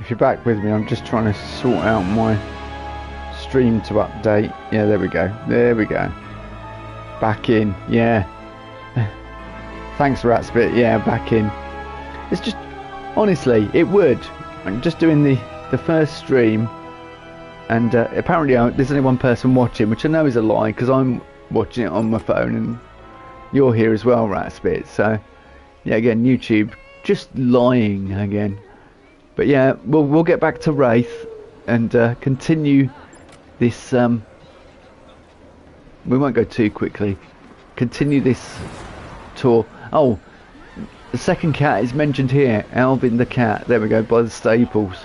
If you're back with me, I'm just trying to sort out my stream to update. Yeah, there we go. There we go. Back in. Yeah. Thanks, Ratspit. Yeah, back in. It's just, honestly, it would. I'm just doing the first stream, and apparently there's only one person watching, which I know is a lie, because I'm watching it on my phone, and you're here as well, Ratspit. So, yeah, again, YouTube just lying again. But yeah, we'll get back to Wraith and continue this. We won't go too quickly. Continue this tour. Oh, the second cat is mentioned here, Alvin the cat. There we go, by the stables.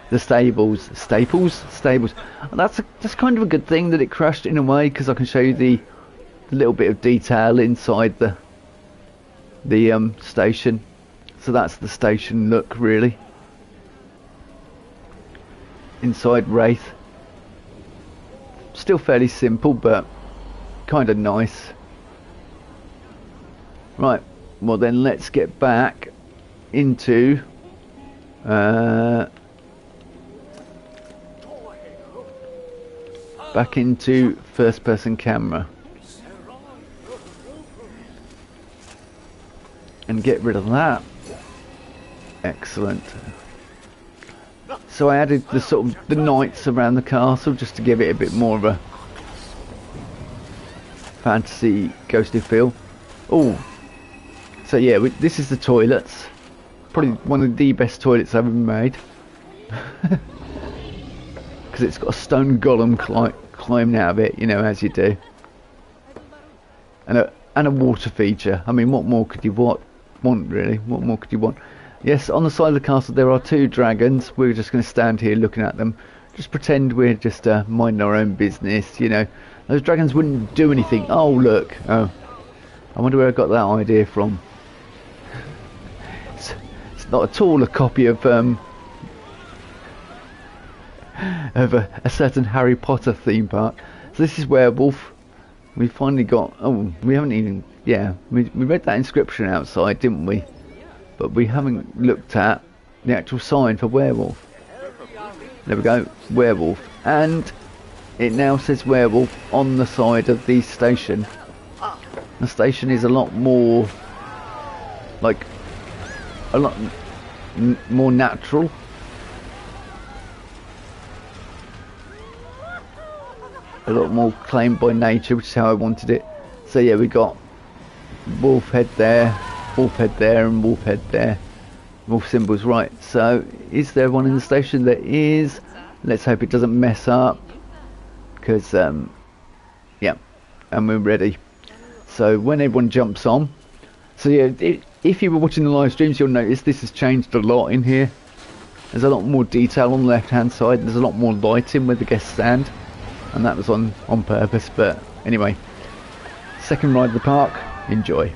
The stables. Stables. That's kind of a good thing that it crashed in a way, because I can show you the little bit of detail inside the station. So that's the station look, really. Inside Wraith. Still fairly simple, but kind of nice. Right, well then let's get back into first person camera and get rid of that. Excellent. So I added the sort of the knights around the castle just to give it a bit more of a fantasy ghostly feel. Oh, so yeah, this is the toilets. Probably one of the best toilets I've ever made. Because it's got a stone golem climbing out of it, you know, as you do. And a water feature. I mean, what more could you want really? What more could you want? Yes, on the side of the castle there are two dragons. We're just going to stand here looking at them. Just pretend we're just minding our own business, you know. Those dragons wouldn't do anything. Oh, look. Oh, I wonder where I got that idea from. It's not at all a copy of a certain Harry Potter theme park. So this is Werewolf. We finally got... Oh, we haven't even... Yeah, we read that inscription outside, didn't we? But we haven't looked at the actual sign for Werewolf. There we go, Werewolf. And it now says Werewolf on the side of the station. The station is a lot more... like... a lot more natural. A lot more claimed by nature, which is how I wanted it. So yeah, we got wolf head there, and wolf head there. Wolf symbols, right. So is there one in the station? There is. Let's hope it doesn't mess up, because yeah, and we're ready. So when everyone jumps on, so yeah, if you were watching the live streams, you'll notice this has changed a lot in here. There's a lot more detail on the left hand side. There's a lot more lighting where the guests stand, and that was on purpose. But anyway, second ride of the park. Enjoy.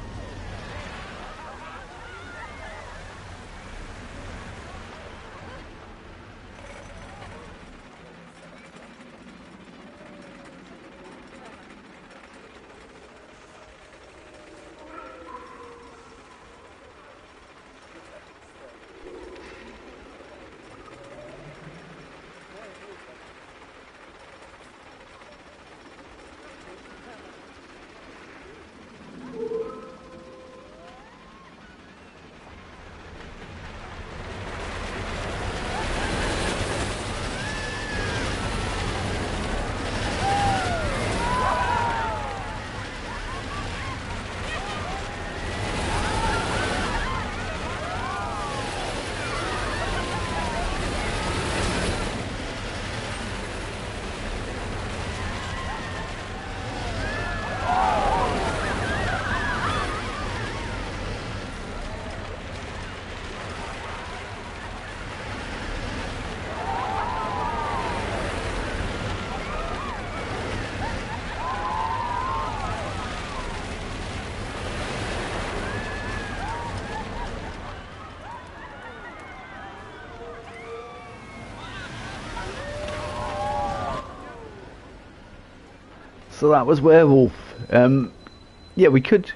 So that was Werewolf. Yeah, we could.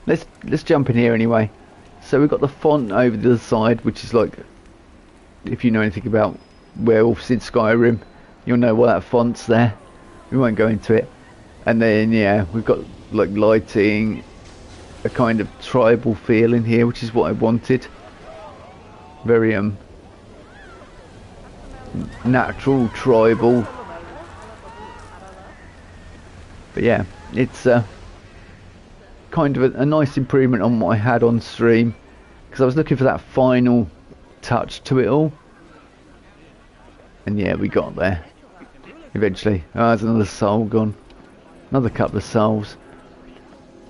Let's jump in here anyway. So we've got the font over to the side, which is like if you know anything about werewolves in Skyrim, you'll know why that font's there. We won't go into it. And then yeah, we've got like lighting, a kind of tribal feel in here, which is what I wanted. Very natural, tribal. But yeah, it's kind of a nice improvement on what I had on stream, because I was looking for that final touch to it all. And yeah, we got there eventually. Oh, there's another soul gone. Another couple of souls.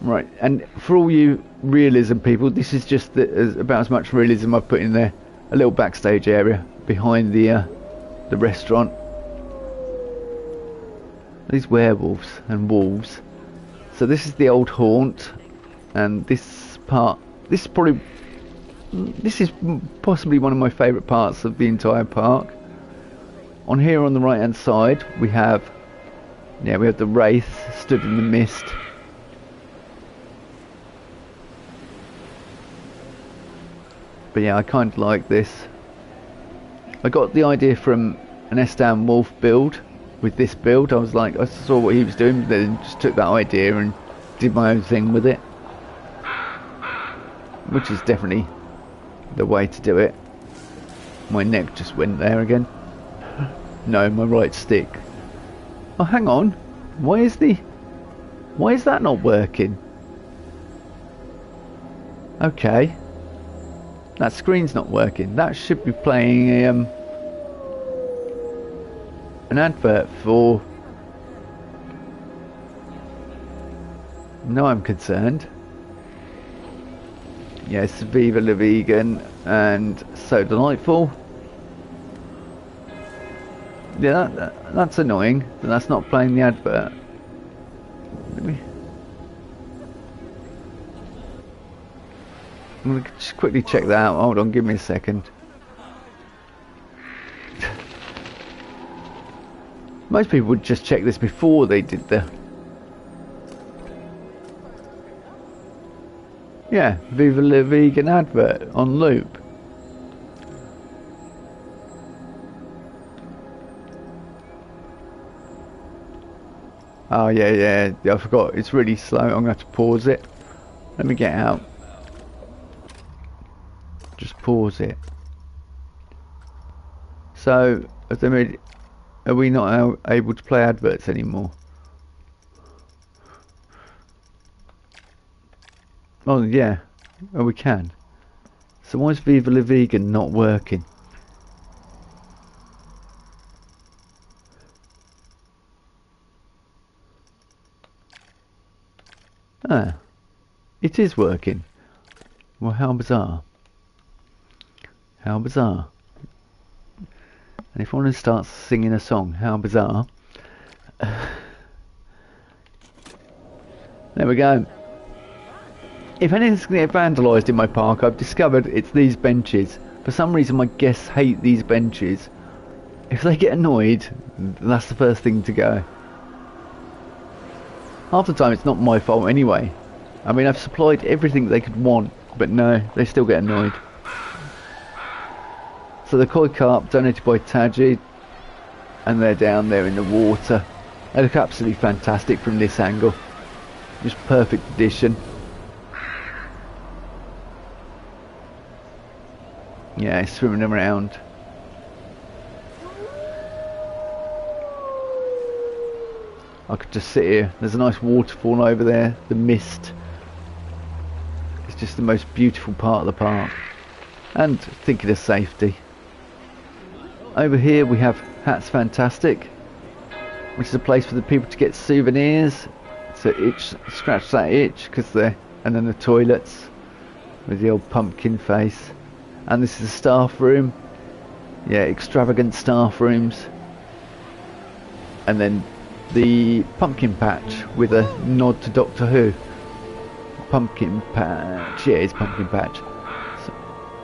Right, and for all you realism people, this is just about as much realism I've put in there. A little backstage area behind the restaurant. These werewolves and wolves. So this is the old haunt, and this part, this is possibly one of my favourite parts of the entire park. On here on the right hand side we have the wraith stood in the mist. But yeah, I kind of like this. I got the idea from an Estan Wolf build. With this build, I was like, I saw what he was doing, then just took that idea and did my own thing with it, which is definitely the way to do it. My neck just went there again. No, my right stick. Oh, hang on. Why is that not working? Okay. That screen's not working. That should be playing an advert for... Now I'm concerned. Yes, Viva La Vegan and So Delightful. Yeah, that's annoying that that's not playing the advert. I'm going to just quickly check that out. Hold on, give me a second. Most people would just check this before they did the... Yeah, Viva La Vegan advert on loop. Oh yeah, I forgot. It's really slow. I'm going to have to pause it. Let me get out. Just pause it. So, are we not able to play adverts anymore? Oh yeah, oh we can. So why is Viva La Vegan not working? Ah, it is working. Well, how bizarre. How bizarre. And if I want to start singing a song, how bizarre. There we go. If anything's going to get vandalised in my park, I've discovered it's these benches. For some reason my guests hate these benches. If they get annoyed, that's the first thing to go. Half the time it's not my fault anyway. I mean, I've supplied everything they could want, but no, they still get annoyed. So the koi carp donated by Taji, and they're down there in the water. They look absolutely fantastic from this angle. Just perfect addition. Yeah, swimming around. I could just sit here. There's a nice waterfall over there. The mist. It's just the most beautiful part of the park. And thinking of safety. Over here we have Hat's Fantastic, which is a place for the people to get souvenirs. So scratch that itch, and then the toilets with the old pumpkin face. And this is the staff room. Yeah, extravagant staff rooms. And then the pumpkin patch with a nod to Doctor Who. Pumpkin patch. Yeah, it's pumpkin patch. So,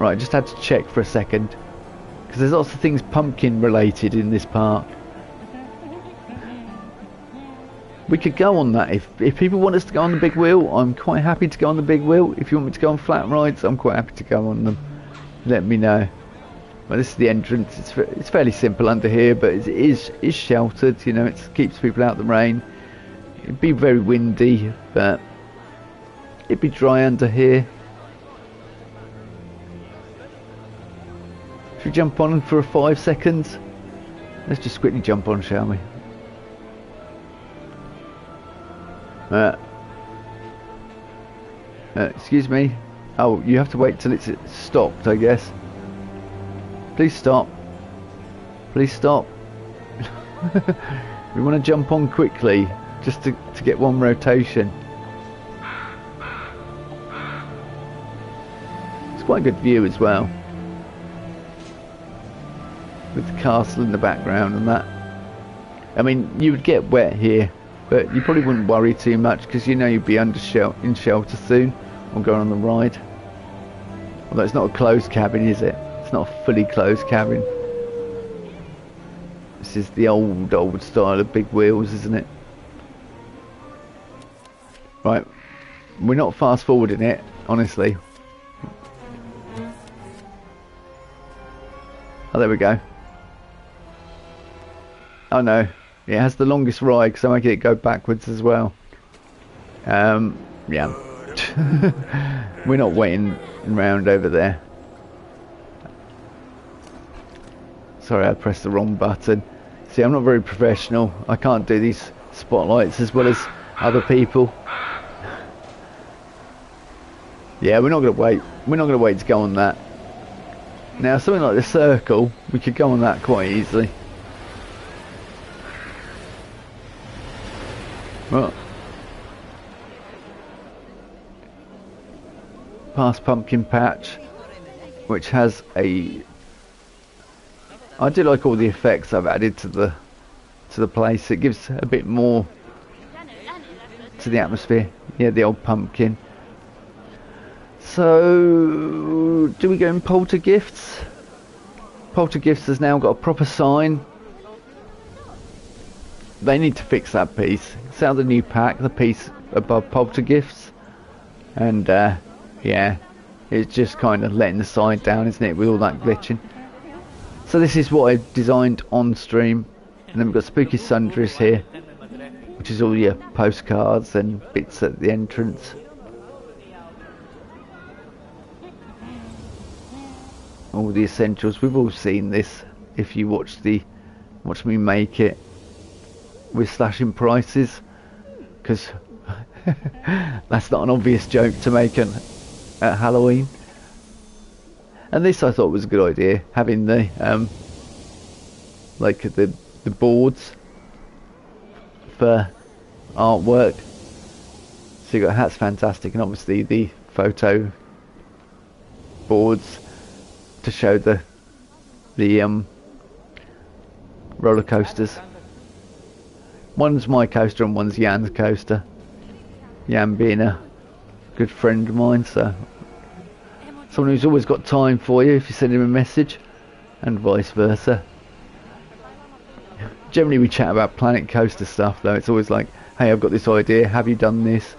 right, I just had to check for a second, because there's lots of things pumpkin related in this park. We could go on that. If people want us to go on the big wheel, I'm quite happy to go on the big wheel. If you want me to go on flat rides, I'm quite happy to go on them. Let me know. Well, this is the entrance. It's fairly simple under here, but it is sheltered. You know, it keeps people out of the rain. It'd be very windy, but it'd be dry under here. Should we jump on for 5 seconds? Let's just quickly jump on, shall we? Excuse me. Oh, you have to wait till it's stopped, I guess. Please stop. Please stop. We want to jump on quickly, just to get one rotation. It's quite a good view as well, with the castle in the background and that. I mean, you would get wet here, but you probably wouldn't worry too much because you know you'd be in shelter soon, or going on the ride. Although it's not a closed cabin, is it? It's not a fully closed cabin. This is the old style of big wheels, isn't it? Right, we're not fast forwarding it, honestly. Oh, there we go. Oh no, it has the longest ride because I make it go backwards as well. Yeah. We're not waiting around over there. Sorry, I pressed the wrong button. See, I'm not very professional. I can't do these spotlights as well as other people. Yeah, we're not going to wait. We're not going to wait to go on that. Now, something like the circle, we could go on that quite easily. Well, past Pumpkin Patch, which has a... I do like all the effects I've added to the place. It gives a bit more to the atmosphere. Yeah, the old pumpkin. So, do we go in Poltergifts? Poltergifts has now got a proper sign. They need to fix that piece. It's out of the new pack, the piece above Poltergifts. And, yeah, it's just kind of letting the sign down, isn't it, with all that glitching. So this is what I've designed on stream. And then we've got Spooky Sundries here, which is all your postcards and bits at the entrance. All the essentials. We've all seen this if you watch me make it with slashing prices, because that's not an obvious joke to make at Halloween. And this I thought was a good idea, having the like the boards for artwork. So you got that's fantastic, and obviously the photo boards to show the roller coasters. One's my coaster and one's Jan's coaster. Jan being a good friend of mine, so someone who's always got time for you if you send him a message, and vice versa. Generally we chat about Planet Coaster stuff though. It's always like, hey, I've got this idea, have you done this?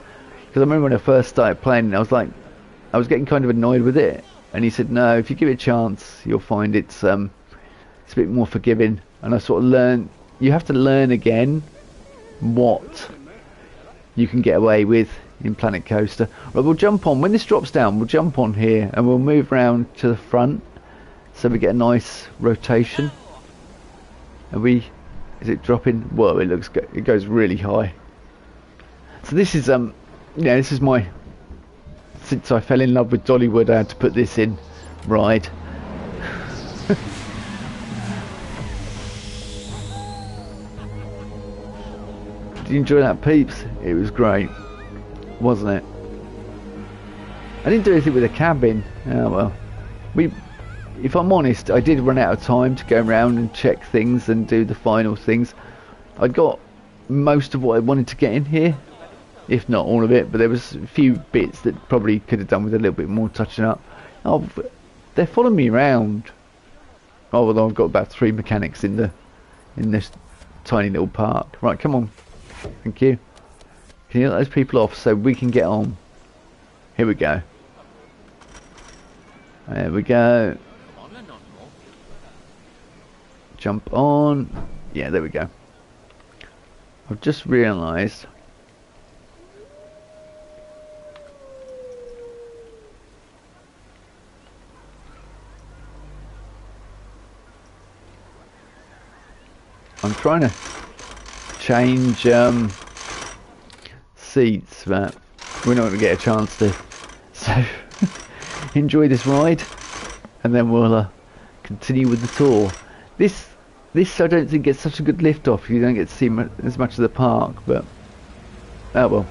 Because I remember when I first started playing, I was getting kind of annoyed with it, and he said, no, if you give it a chance you'll find it's a bit more forgiving. And I sort of learned, you have to learn again what you can get away with in Planet Coaster. Right, we'll jump on, when this drops down, we'll jump on here and we'll move round to the front so we get a nice rotation. Is it dropping? Whoa, it goes really high. So this is yeah, this is my, since I fell in love with Dollywood I had to put this in ride. Did you enjoy that, peeps? It was great, wasn't it? I didn't do anything with the cabin. Oh well. If I'm honest, I did run out of time to go around and check things and do the final things. I got most of what I wanted to get in here, if not all of it, but there was a few bits that probably could have done with a little bit more touching up. Oh, they're following me around. Oh, although I've got about 3 mechanics in this tiny little park. Right, come on. Thank you. Can you let those people off so we can get on? Here we go. There we go. jump on. Yeah, there we go. I've just realised I'm trying to change seats, but we're not going to get a chance to. So enjoy this ride, and then we'll continue with the tour. This I don't think gets such a good lift off. You don't get to see as much of the park, but oh well.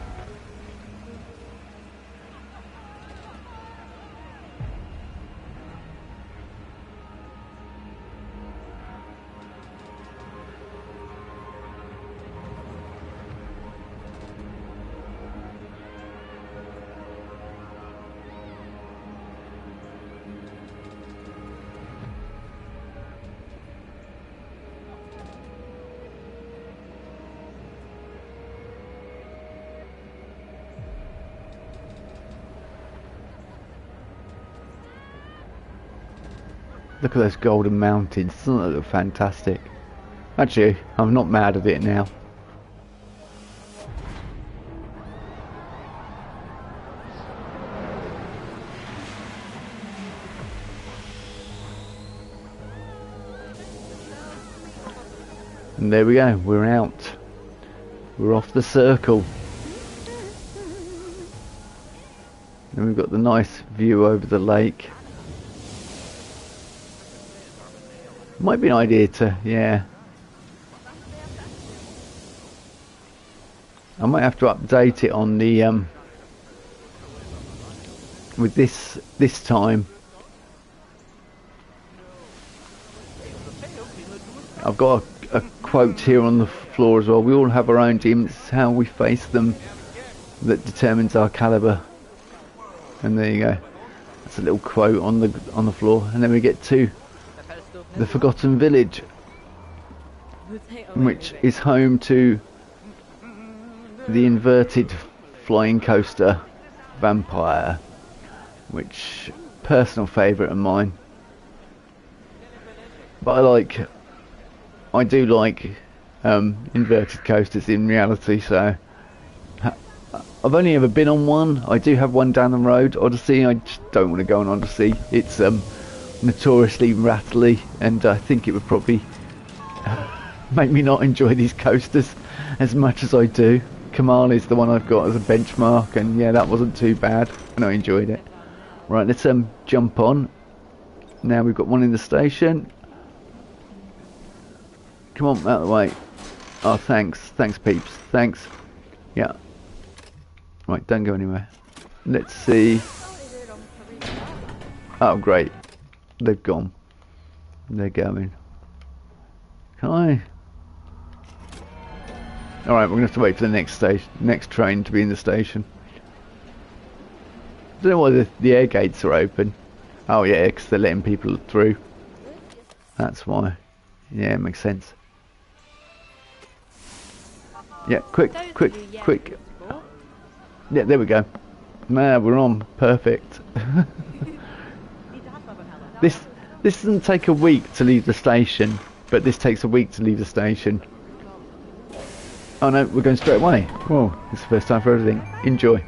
Look at those golden mountains, doesn't that look fantastic? Actually, I'm not mad at it now. And there we go, we're out. We're off the circle. And we've got the nice view over the lake. Might be an idea to, yeah. I might have to update it on the with this time. I've got a quote here on the floor as well. We all have our own demons. It's how we face them that determines our caliber. And there you go. That's a little quote on the floor. And then we get to the Forgotten Village, which is home to the inverted flying coaster Vampire, which personal favourite of mine. But I do like inverted coasters in reality, so I've only ever been on one. I do have one down the road, Odyssey. I just don't want to go on Odyssey. It's notoriously rattly, and I think it would probably make me not enjoy these coasters as much as I do. Kamal is the one I've got as a benchmark, and yeah, that wasn't too bad, and I enjoyed it. Right, let's jump on. Now we've got one in the station. Come on, out of the way. Oh, thanks, peeps, thanks. Yeah. Right, don't go anywhere. Let's see. Oh, great. They've gone. They're going. Can I? Alright, we're going to have to wait for the next train to be in the station. I don't know why the air gates are open. Oh yeah, because they're letting people through. That's why. Yeah, it makes sense. Yeah, quick. Yeah, there we go. Nah, we're on. Perfect. This doesn't take a week to leave the station, but this takes a week to leave the station. Oh no, we're going straight away. Whoa, it's the first time for everything. Enjoy.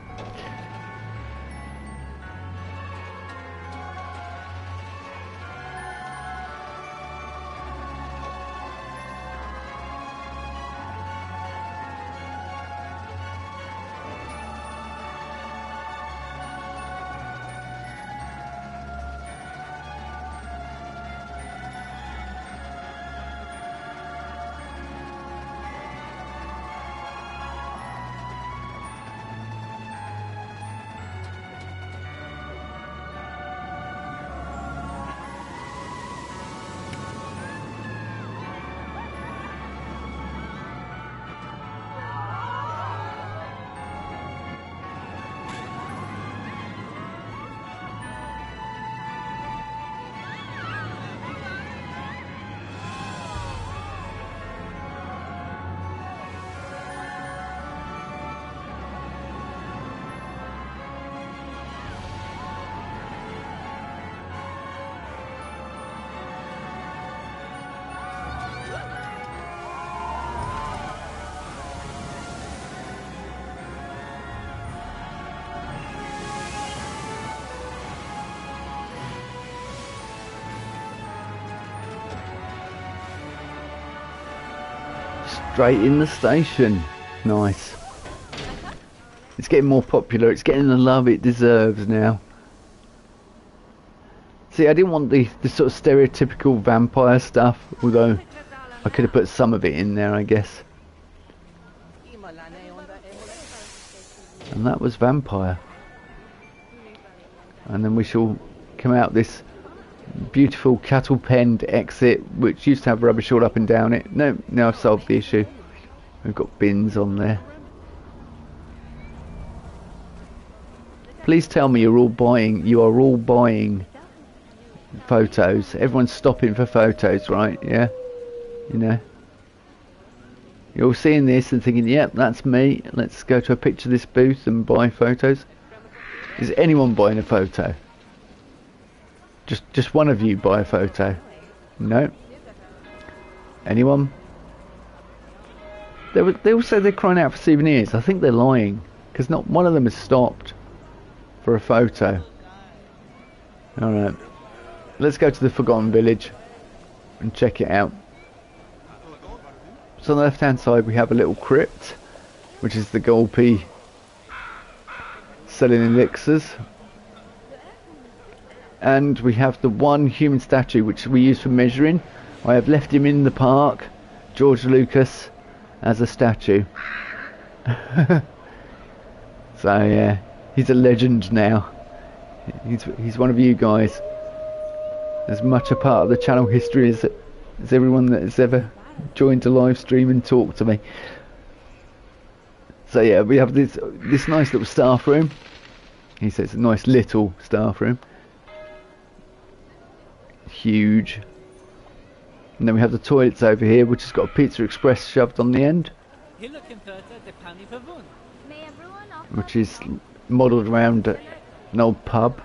Straight in the station. Nice. It's getting more popular. It's getting the love it deserves now. See, I didn't want the sort of stereotypical vampire stuff, although I could have put some of it in there, I guess. And that was vampire. And then we shall come out this beautiful cattle penned exit, which used to have rubbish all up and down it. No, now I've solved the issue. We've got bins on there. Please tell me you are all buying photos. Everyone's stopping for photos, right? Yeah, you know. You're all seeing this and thinking, yep, that's me. Let's go to a picture of this booth and buy photos. Is anyone buying a photo? Just one of you buy a photo? No. Anyone? They all say they're crying out for souvenirs. I think they're lying, because not one of them has stopped for a photo. Alright. Let's go to the Forgotten Village and check it out. So on the left hand side we have a little crypt, which is the Gulpy selling elixirs. And we have the one human statue which we use for measuring. I have left him in the park, George Lucas, as a statue. So yeah, he's a legend now. He's one of you guys. As much a part of the channel history as everyone that has ever joined a live stream and talked to me. So yeah, we have this nice little staff room. He says a nice little staff room. Huge. And then we have the toilets over here, which has got a Pizza Express shoved on the end, which is modelled around an old pub.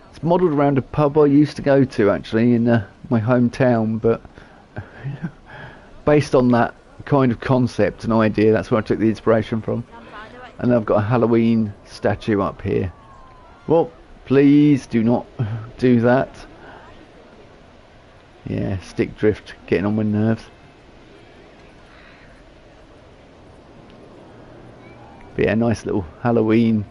It's modelled around a pub I used to go to actually in my hometown, but based on that kind of concept and idea, that's where I took the inspiration from. And then I've got a Halloween statue up here. Well, please do not do that. Yeah, stick drift getting on my nerves. But yeah, nice little Halloween,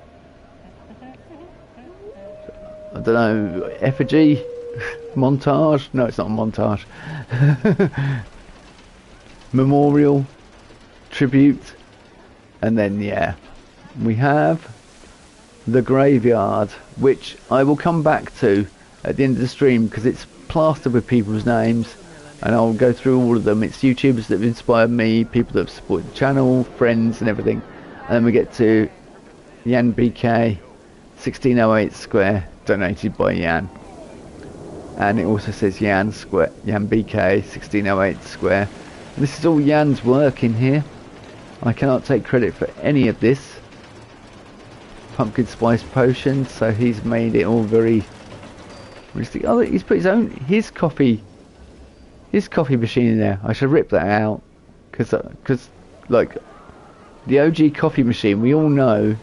I don't know, effigy montage. No, it's not a montage. Memorial, tribute, and then yeah, we have the graveyard, which I will come back to at the end of the stream because it's plastered with people's names, and I'll go through all of them. It's YouTubers that have inspired me, people that have supported the channel, friends and everything. And then we get to Jan BK 1608 square, donated by Jan. And it also says Jan BK 1608 square. And this is all Jan's work in here. I cannot take credit for any of this. Pumpkin spice potion, so he's made it all very realistic. Oh, he's put his coffee machine in there. I should rip that out, because like the OG coffee machine, we all know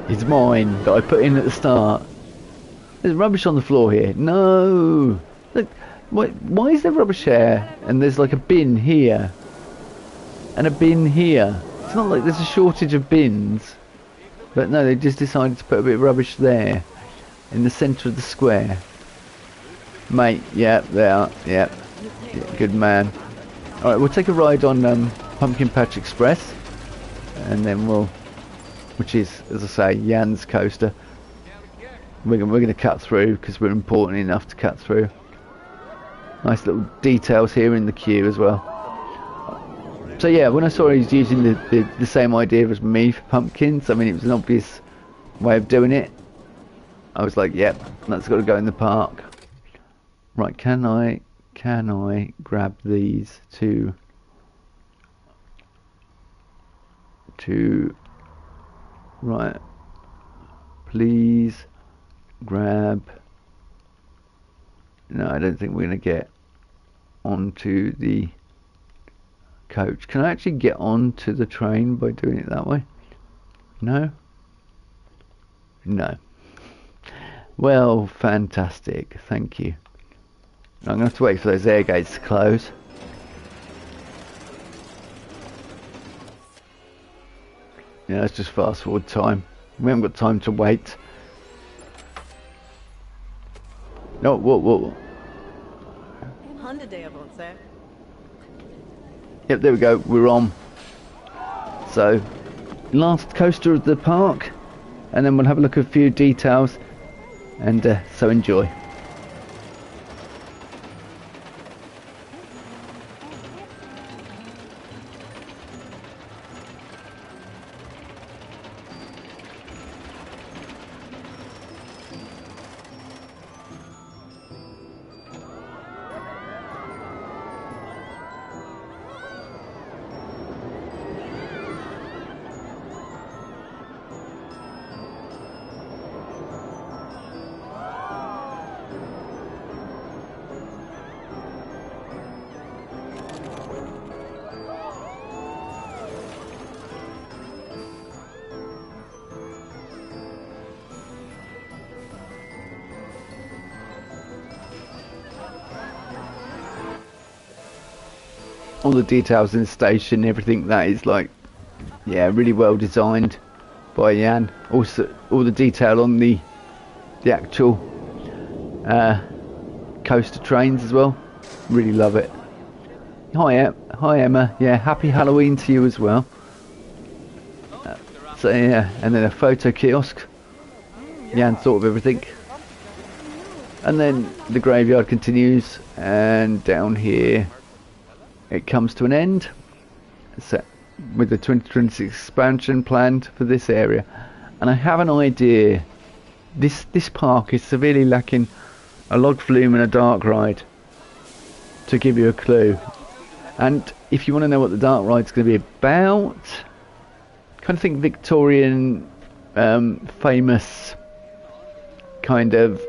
is mine, that I put in at the start. There's rubbish on the floor here. No, look, why is there rubbish here? And there's like a bin here and a bin here. It's not like there's a shortage of bins, but no, they just decided to put a bit of rubbish there in the centre of the square. Mate, yeah, they are, yeah, good man. Alright, we'll take a ride on Pumpkin Patch Express, and then which is, as I say, Jan's coaster. We're going to cut through, because we're important enough to cut through. Nice little details here in the queue as well. So yeah, when I saw he was using the same idea as me for pumpkins, I mean it was an obvious way of doing it. I was like, yep, that's got to go in the park. Right, can I grab these to right, please grab. No, I don't think we're going to get onto the coach. Can I actually get onto the train by doing it that way? No? No. Well, fantastic. Thank you. I'm going to have to wait for those air gates to close. Yeah, let's just fast forward time. We haven't got time to wait. No, what? Yep, there we go. We're on. So, last coaster of the park, and then we'll have a look at a few details, and so enjoy. All the details in the station, everything that is like, yeah, really well designed by Jan. Also, all the detail on the actual coaster trains as well. Really love it. Hi Emma. Yeah, happy Halloween to you as well. So yeah, and then a photo kiosk. Jan thought of everything. And then the graveyard continues, and down here it comes to an end. So, with the 2026 expansion planned for this area, and I have an idea. This park is severely lacking a log flume and a dark ride, to give you a clue. And if you want to know what the dark ride's going to be about, kind of think Victorian, famous kind of,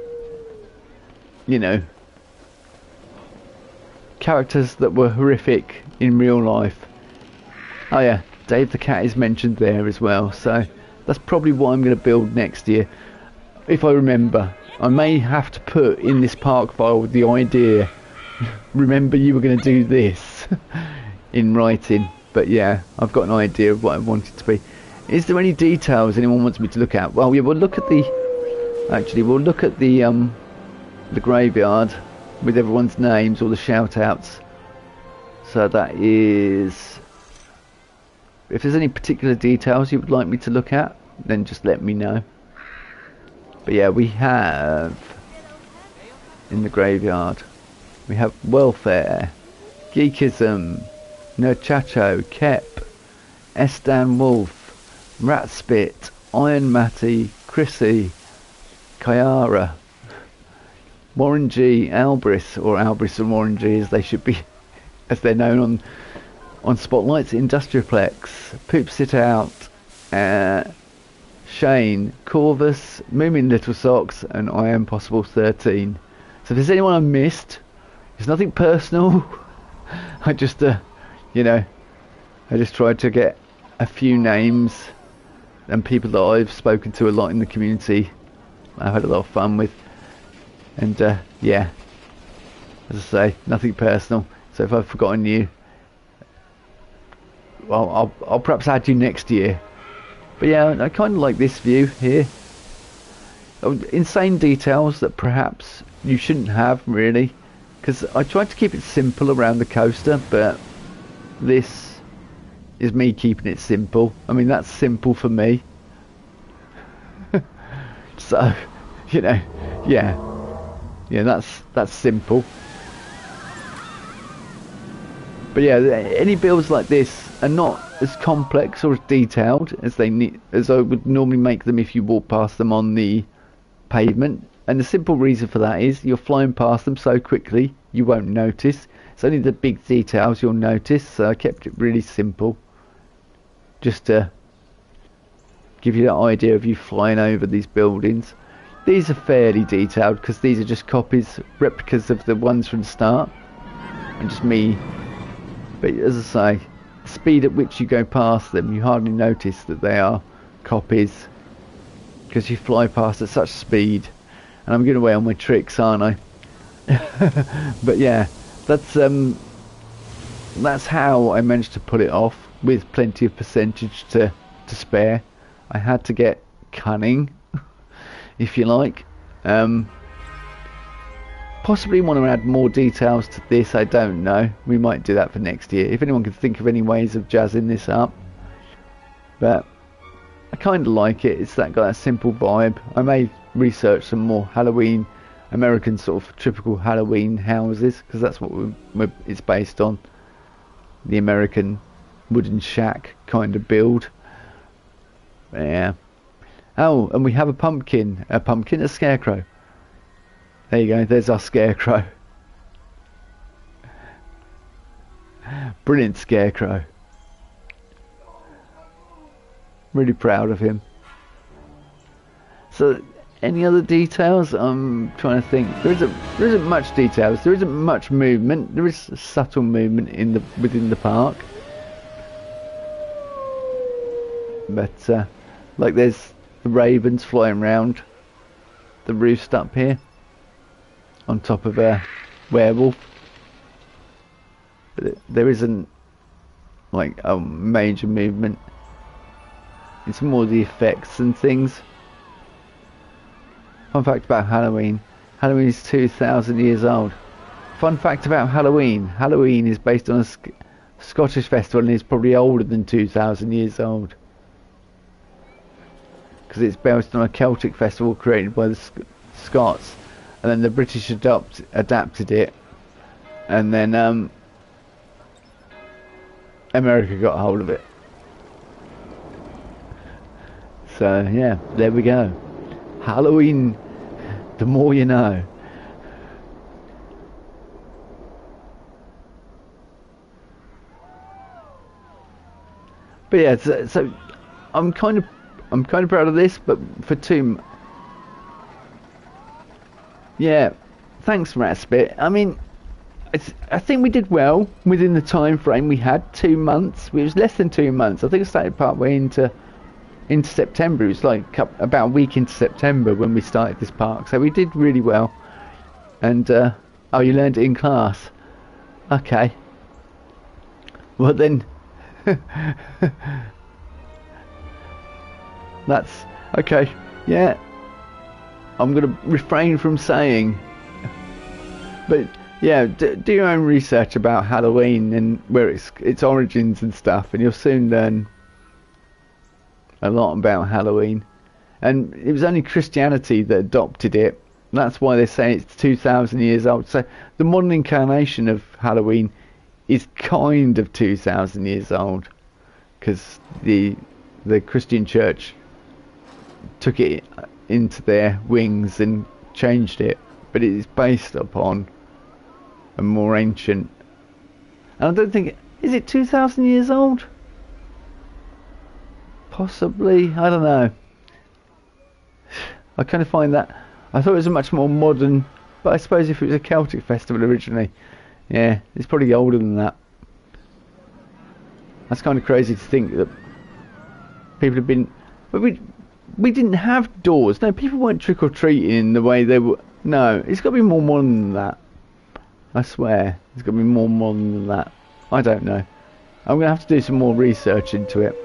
you know, characters that were horrific in real life. Oh yeah, Dave the Cat is mentioned there as well, so that's probably what I'm going to build next year, if I remember. I may have to put in this park file with the idea, remember you were going to do this, in writing. But yeah, I've got an idea of what I want it to be. Is there any details anyone wants me to look at? Well, yeah, we'll look at the, actually we'll look at the graveyard with everyone's names, all the shout outs. So that is, if there's any particular details you would like me to look at, then just let me know. But yeah, we have in the graveyard, we have welfare, geekism, Nerdchacho, Kep, Estan Wolf, Ratspit, Iron Matty, Chrissy, Kyara, Warren G, Albris, or Albris and Warren G as they should be, as they're known on Spotlights, Industrioplex, Poop Sit Out, Shane, Corvus, Moomin Little Socks, and I Am Possible 13. So if there's anyone I missed, it's nothing personal. I just, you know, I just tried to get a few names and people that I've spoken to a lot in the community. I've had a lot of fun with. And yeah, as I say, nothing personal. So if I've forgotten you, well, I'll perhaps add you next year. But yeah, I kind of like this view here. Insane details that perhaps you shouldn't have, really, because I tried to keep it simple around the coaster, but this is me keeping it simple. I mean, that's simple for me. So, you know, yeah, that's simple. But yeah, any builds like this are not as complex or as detailed as as I would normally make them if you walk past them on the pavement. And the simple reason for that is you're flying past them so quickly you won't notice. It's only the big details you'll notice. So I kept it really simple, just to give you that idea of you flying over these buildings. These are fairly detailed because these are just copies, replicas of the ones from the start, and just me. But as I say, the speed at which you go past them, you hardly notice that they are copies, because you fly past at such speed. And I'm giving away on my tricks, aren't I? But yeah, that's how I managed to pull it off with plenty of percentage to to spare. I had to get cunning, if you like. Possibly want to add more details to this, I don't know. We might do that for next year. If anyone can think of any ways of jazzing this up. But I kind of like it. It's got that simple vibe. I may research some more Halloween, American sort of typical Halloween houses, because that's what it's based on. The American wooden shack kind of build. Yeah. Oh, and we have a pumpkin, a scarecrow. There you go, there's our scarecrow. Brilliant scarecrow. Really proud of him. So, any other details? I'm trying to think. There isn't much details. There isn't much movement. There is subtle movement within the park. But like there's the ravens flying around the roost up here on top of a werewolf. But there isn't like a major movement. It's more the effects and things. Fun fact about Halloween. Halloween is 2,000 years old. Fun fact about Halloween. Halloween is based on a Scottish festival and is probably older than 2,000 years old. Because it's based on a Celtic festival created by the Scots. And then the British adapted it. And then America got hold of it. So yeah, there we go. Halloween, the more you know. But yeah, so I'm kind of proud of this, but for yeah, thanks Raspit. I mean, I think we did well within the time frame we had. 2 months. It was less than 2 months. I think I started partway into September. It was like about a week into September when we started this park, so we did really well. And oh, you learned it in class. Okay, well then that's okay. Yeah, I'm gonna refrain from saying, but yeah, do your own research about Halloween and where its origins and stuff, and you'll soon learn a lot about Halloween. And it was only Christianity that adopted it. That's why they say it's 2,000 years old. So the modern incarnation of Halloween is kind of 2,000 years old, because the Christian church took it into their wings and changed it, but it is based upon a more ancient. And I don't think is it 2,000 years old? Possibly, I don't know. I kind of find that I thought it was a much more modern, but I suppose if it was a Celtic festival originally, yeah, it's probably older than that. That's kind of crazy to think that people have been, but we didn't have doors. No, people weren't trick-or-treating in the way they were. No, it's got to be more modern than that. I swear, it's got to be more modern than that. I don't know. I'm going to have to do some more research into it.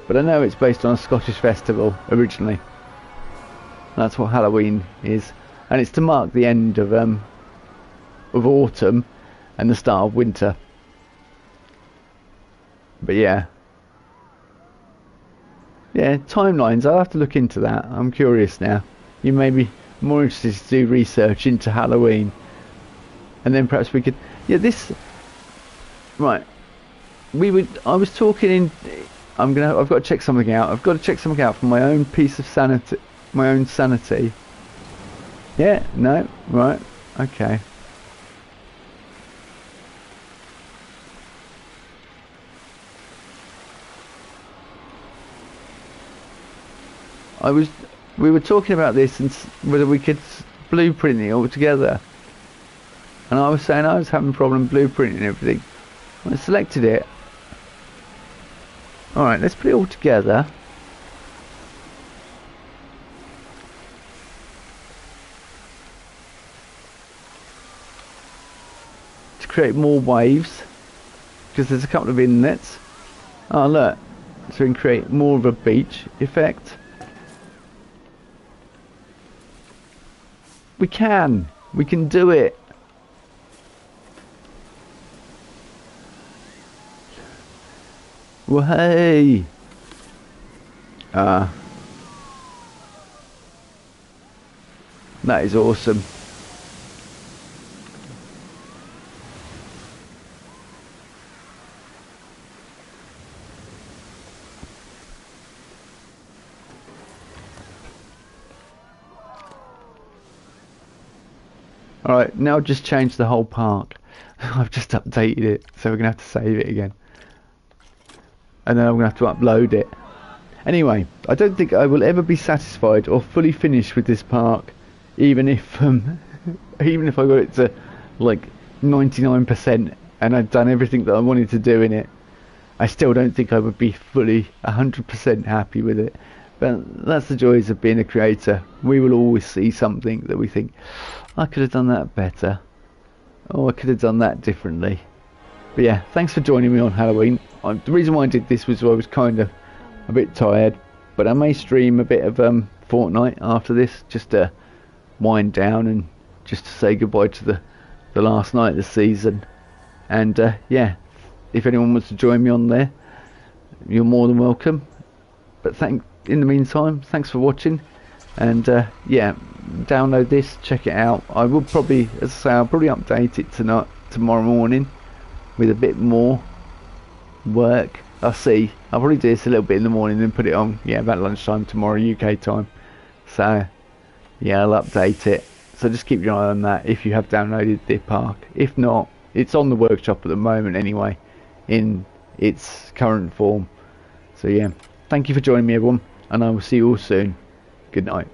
But I know it's based on a Scottish festival originally. That's what Halloween is, and it's to mark the end of autumn and the start of winter. But yeah, timelines. I'll have to look into that. I'm curious now. You may be more interested to do research into Halloween, and then perhaps we could. Yeah, this. Right. I was talking in. I've got to check something out. I've got to check something out for my own piece of sanity. My own sanity. Yeah, no, right, okay. We were talking about this and whether we could blueprint it all together. And I was saying I was having a problem blueprinting everything. I selected it. Alright, let's put it all together. To create more waves, because there's a couple of inlets. Oh look, so we can create more of a beach effect. We can do it. Well, hey. That is awesome. Alright, now just change the whole park. I've just updated it, so we're going to have to save it again. And then I'm going to have to upload it. Anyway, I don't think I will ever be satisfied or fully finished with this park, even if even if I got it to like 99% and I'd done everything that I wanted to do in it. I still don't think I would be fully 100% happy with it. But that's the joys of being a creator. We will always see something that we think, I could have done that better, or I could have done that differently. But yeah, thanks for joining me on Halloween. The reason why I did this was I was kind of a bit tired, but I may stream a bit of Fortnite after this, just to wind down and just to say goodbye to the last night of the season. And yeah, if anyone wants to join me on there, you're more than welcome. But in the meantime, thanks for watching, and yeah, download this, check it out. I will probably, as I say, I'll probably update it tomorrow morning with a bit more work. I'll see. I'll probably do this a little bit in the morning, then put it on, yeah, about lunchtime tomorrow UK time. So yeah, I'll update it. So just keep your eye on that if you have downloaded the park. If not, it's on the workshop at the moment anyway, in its current form. So yeah, thank you for joining me, everyone, and I will see you all soon. Good night.